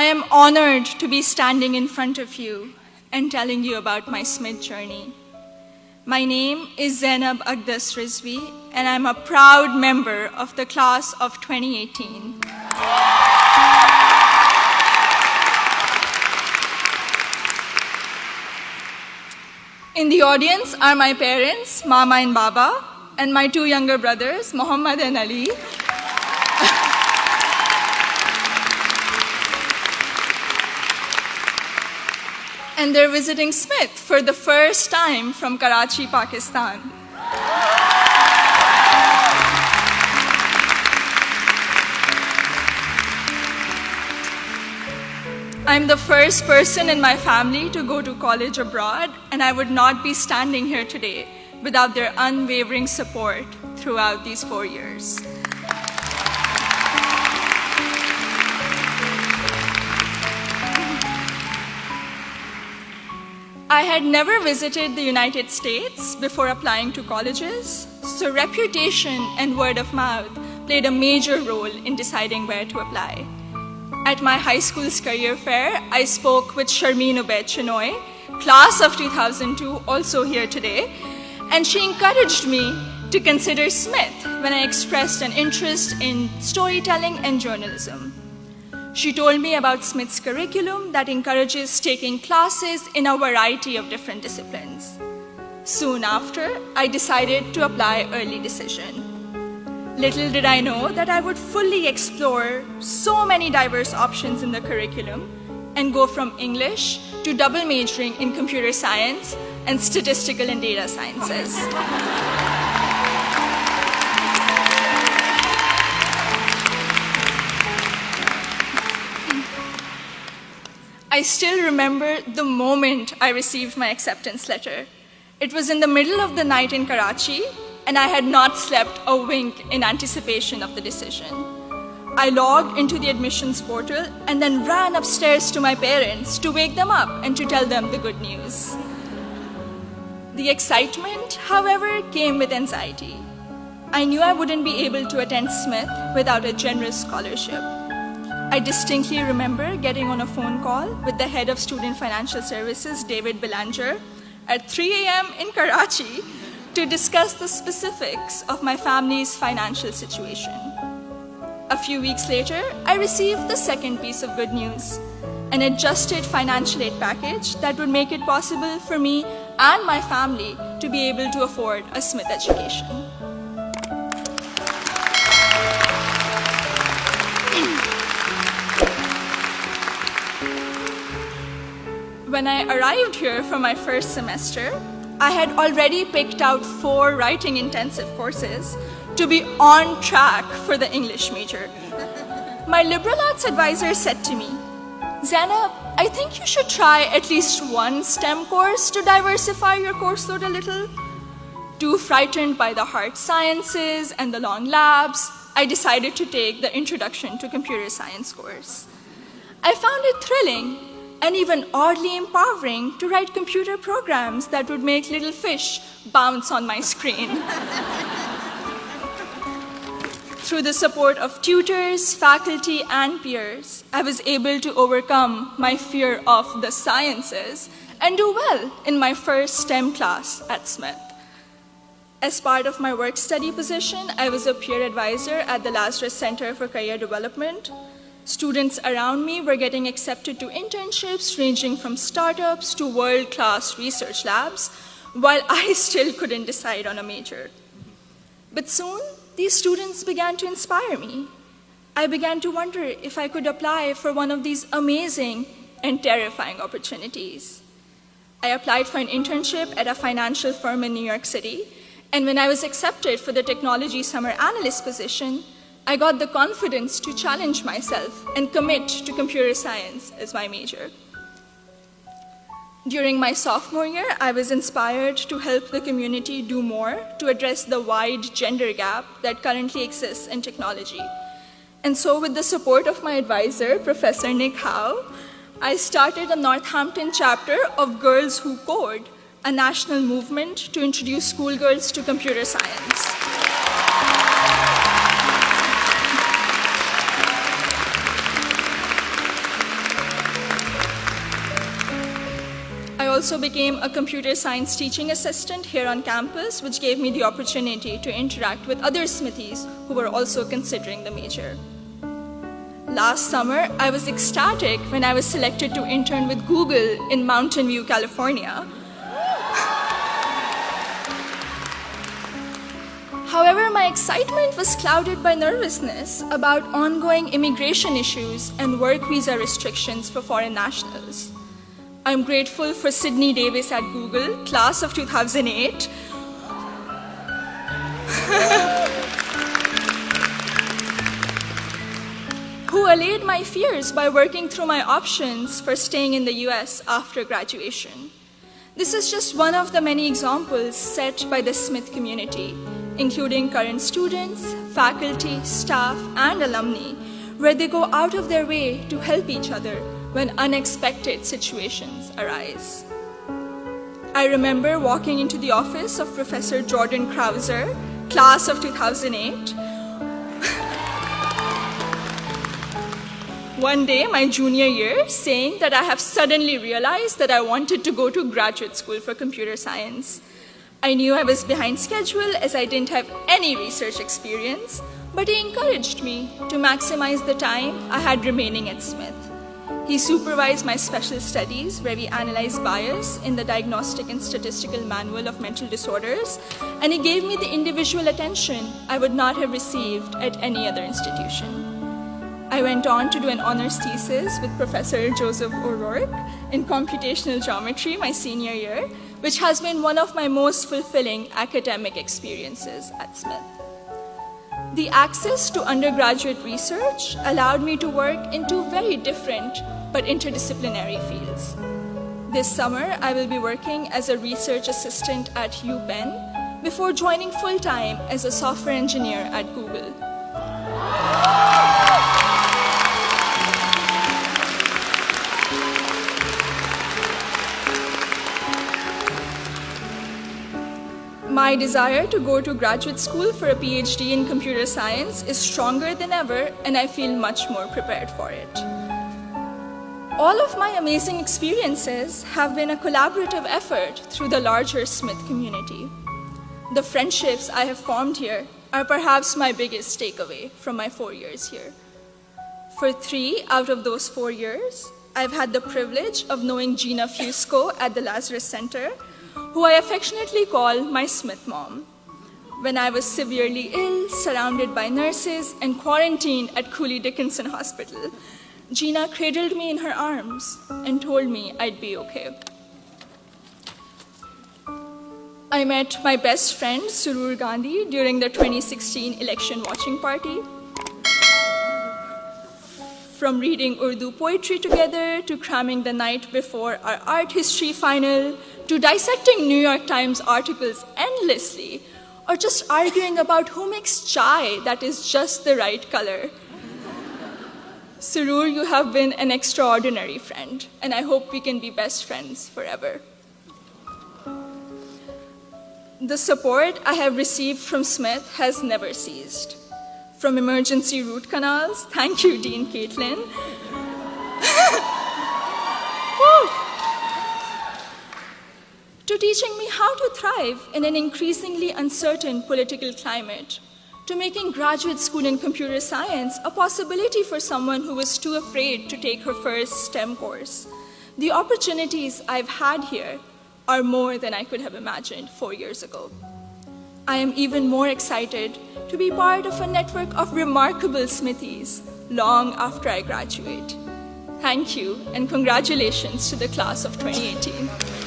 am honored to be standing in front of you and telling you about my Smith journey. My name is Zainab Aqdas Rizvi, and I'm a proud member of the class of 2018. In the audience are my parents, Mama and Baba, and my two younger brothers, Muhammad and Ali. And they're visiting Smith for the first time from Karachi, Pakistan. I'm the first person in my family to go to college abroad, and I would not be standing here today without their unwavering support throughout these 4 years. I had never visited the United States before applying to colleges, so reputation and word of mouth played a major role in deciding where to apply. At my high school's career fair, I spoke with Sharmeen Ubaid Chinoy, class of 2002, also here today, and she encouraged me to consider Smith when I expressed an interest in storytelling and journalism. She told me about Smith's curriculum that encourages taking classes in a variety of different disciplines. Soon after, I decided to apply early decision. Little did I know that I would fully explore so many diverse options in the curriculum and go from English to double majoring in computer science and statistical and data sciences. I still remember the moment I received my acceptance letter. It was in the middle of the night in Karachi, and I had not slept a wink in anticipation of the decision. I logged into the admissions portal and then ran upstairs to my parents to wake them up and to tell them the good news. The excitement, however, came with anxiety. I knew I wouldn't be able to attend Smith without a generous scholarship. I distinctly remember getting on a phone call with the head of Student Financial Services, David Belanger, at 3 a.m. in Karachi to discuss the specifics of my family's financial situation. A few weeks later, I received the second piece of good news, an adjusted financial aid package that would make it possible for me and my family to be able to afford a Smith education. When I arrived here for my first semester, I had already picked out 4 writing intensive courses to be on track for the English major. My liberal arts advisor said to me, "Zainab, I think you should try at least one STEM course to diversify your course load a little." Too frightened by the hard sciences and the long labs, I decided to take the Introduction to Computer Science course. I found it thrilling and even oddly empowering to write computer programs that would make little fish bounce on my screen. Through the support of tutors, faculty, and peers, I was able to overcome my fear of the sciences and do well in my first STEM class at Smith. As part of my work-study position, I was a peer advisor at the Lazarus Center for Career Development. Students around me were getting accepted to internships ranging from startups to world-class research labs, while I still couldn't decide on a major. But soon, these students began to inspire me. I began to wonder if I could apply for one of these amazing and terrifying opportunities. I applied for an internship at a financial firm in New York City, and when I was accepted for the technology summer analyst position, I got the confidence to challenge myself and commit to computer science as my major. During my sophomore year, I was inspired to help the community do more to address the wide gender gap that currently exists in technology. And so with the support of my advisor, Professor Nick Howe, I started a Northampton chapter of Girls Who Code, a national movement to introduce schoolgirls to computer science. also became a computer science teaching assistant here on campus, which gave me the opportunity to interact with other Smithies who were also considering the major. Last summer, I was ecstatic when I was selected to intern with Google in Mountain View, California. However, my excitement was clouded by nervousness about ongoing immigration issues and work visa restrictions for foreign nationals. I'm grateful for Sydney Davis at Google, class of 2008, who allayed my fears by working through my options for staying in the US after graduation. This is just one of the many examples set by the Smith community, including current students, faculty, staff, and alumni, where they go out of their way to help each other when unexpected situations arise. I remember walking into the office of Professor Jordan Krauser, class of 2008, one day, my junior year, saying that I have suddenly realized that I wanted to go to graduate school for computer science. I knew I was behind schedule as I didn't have any research experience, but he encouraged me to maximize the time I had remaining at Smith. He supervised my special studies, where we analyzed bias in the Diagnostic and Statistical Manual of Mental Disorders, and he gave me the individual attention I would not have received at any other institution. I went on to do an honors thesis with Professor Joseph O'Rourke in computational geometry my senior year, which has been one of my most fulfilling academic experiences at Smith. The access to undergraduate research allowed me to work in two very different but interdisciplinary fields. This summer, I will be working as a research assistant at UPenn before joining full-time as a software engineer at Google. My desire to go to graduate school for a PhD in computer science is stronger than ever, and I feel much more prepared for it. All of my amazing experiences have been a collaborative effort through the larger Smith community. The friendships I have formed here are perhaps my biggest takeaway from my 4 years here. For 3 out of those 4 years, I've had the privilege of knowing Gina Fusco at the Lazarus Center, who I affectionately call my Smith mom. When I was severely ill, surrounded by nurses, and quarantined at Cooley Dickinson Hospital, Gina cradled me in her arms and told me I'd be okay. I met my best friend, Surur Gandhi, during the 2016 election watching party. From reading Urdu poetry together, to cramming the night before our art history final, to dissecting New York Times articles endlessly, or just arguing about who makes chai that is just the right color. Surur, you have been an extraordinary friend, and I hope we can be best friends forever. The support I have received from Smith has never ceased. From emergency root canals, thank you, Dean Caitlin, to teaching me how to thrive in an increasingly uncertain political climate, to making graduate school in computer science a possibility for someone who was too afraid to take her first STEM course. The opportunities I've had here are more than I could have imagined 4 years ago. I am even more excited to be part of a network of remarkable Smithies long after I graduate. Thank you, and congratulations to the class of 2018.